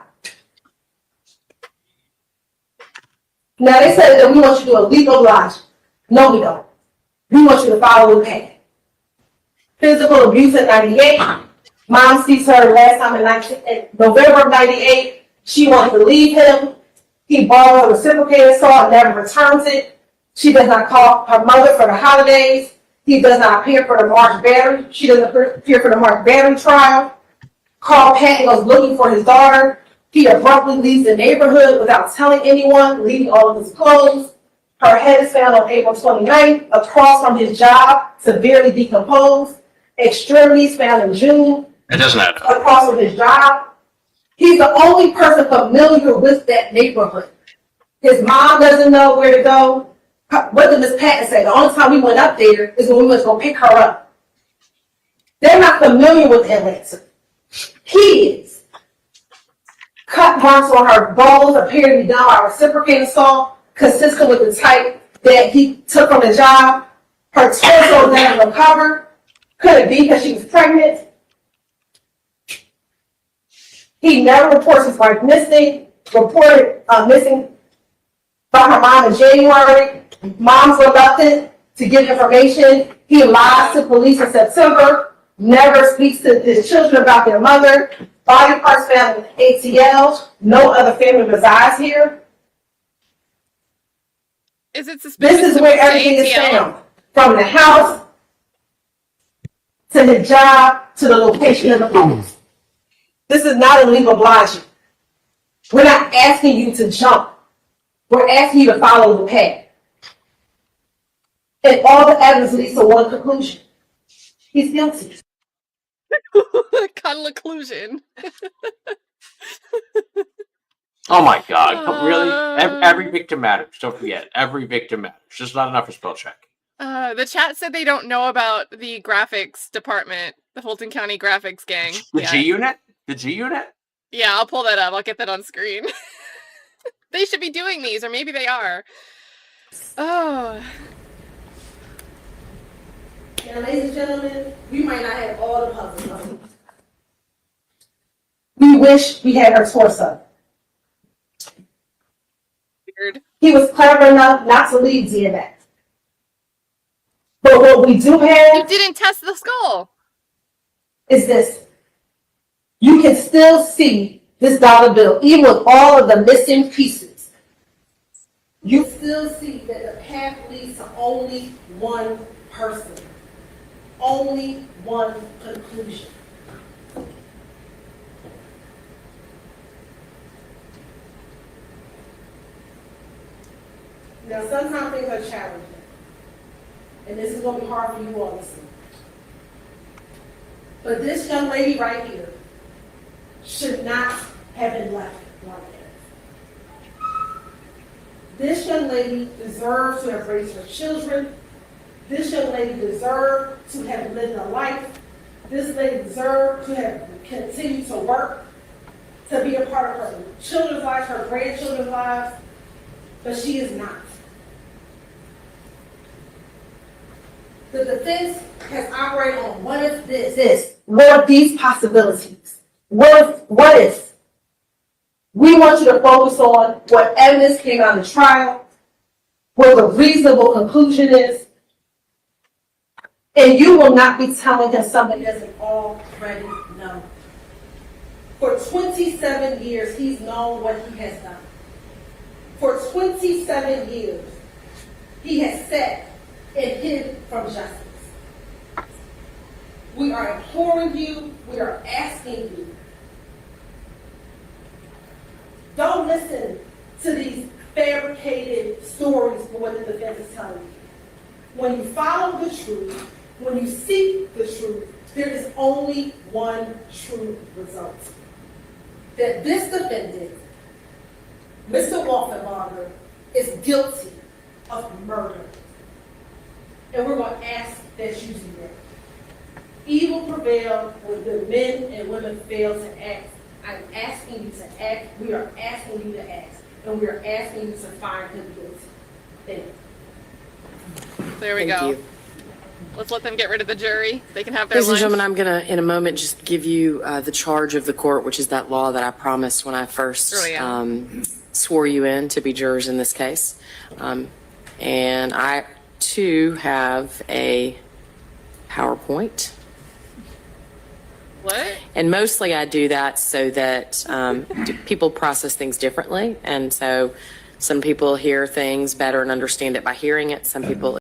Speaker 2: Now they said that we want you to do a legal lodge. No, we don't. We want you to follow the path. Physical abuse in 98. Mom sees her last time in November of 98. She wants to leave him. He borrows a reciprocated assault and never returns it. She does not call her mother for the holidays. He does not appear for the March battery. She doesn't appear for the March battery trial. Carl Patton goes looking for his daughter. He abruptly leaves the neighborhood without telling anyone, leaving all of his clothes. Her head is found on April 29th, across from his job, severely decomposed. Extremities found in June.
Speaker 7: It doesn't add up.
Speaker 2: Across from his job. He's the only person familiar with that neighborhood. His mom doesn't know where to go. What did Miss Patton say? The only time we went up there is when we went to go pick her up. They're not familiar with Atlanta. He is. Cut marks on her bones appear to be done by reciprocated assault, consistent with the type that he took from the job. Her torso never recovered. Could it be because she was pregnant? He never reports his wife missing. Reported missing by her mom in January. Mom's reluctant to give information. He lies to police in September. Never speaks to his children about their mother. Body parts found in ATL. No other family resides here.
Speaker 1: Is it suspicious?
Speaker 2: This is where everything is found. From the house to his job to the location of the homes. This is not illegal obliging. We're not asking you to jump. We're asking you to follow the path. And all the evidence leads to one conclusion. He's guilty.
Speaker 1: Conclusion.
Speaker 7: Oh my God! Really? Every victim matters. Don't forget, every victim matters. Just not enough for spell check.
Speaker 1: The chat said they don't know about the graphics department, the Fulton County graphics gang.
Speaker 7: The G unit? The G unit?
Speaker 1: Yeah, I'll pull that up. I'll get that on screen. They should be doing these, or maybe they are. Oh.
Speaker 2: Now, ladies and gentlemen, we might not have all the puzzles. We wish we had her torso.
Speaker 1: Weird.
Speaker 2: He was clever enough not to leave DMX. But what we do
Speaker 1: You
Speaker 2: have
Speaker 1: didn't test the skull.
Speaker 2: is this. You can still see this dollar bill, even with all of the missing pieces. You still see that the path leads to only one person. Only one conclusion. Now, sometimes things are challenging. And this is going to be hard for you all to see. But this young lady right here should not have been left like that. This young lady deserves to have raised her children. This young lady deserved to have lived a life. This lady deserved to have continued to work, to be a part of her children's lives, her grandchildren's lives, but she is not. The defense has operated on what if this, what if these possibilities, what if. We want you to focus on what evidence came out of the trial, what the reasonable conclusion is, and you will not be telling him something he doesn't already know. For 27 years, he's known what he has done. For 27 years, he has sat and hid from justice. We are imploring you, we are asking you. Don't listen to these fabricated stories for what the defense is telling you. When you follow the truth, when you seek the truth, there is only one true result. That this defendant, Mr. Wolfenbarger, is guilty of murder. And we're going to ask that you do that. Evil prevailed when the men and women fail to act. I'm asking you to act. We are asking you to act. And we are asking you to find him guilty. Thank you.
Speaker 1: There we go. Let's let them get rid of the jury. They can have their
Speaker 8: Ladies and
Speaker 1: lunch.
Speaker 8: gentlemen, I'm going to, in a moment, just give you the charge of the court, which is that law that I promised when I first
Speaker 1: Oh, yeah.
Speaker 8: swore you in to be jurors in this case. And I, too, have a PowerPoint.
Speaker 1: What?
Speaker 8: And mostly I do that so that people process things differently. And so some people hear things better and understand it by hearing it. Some people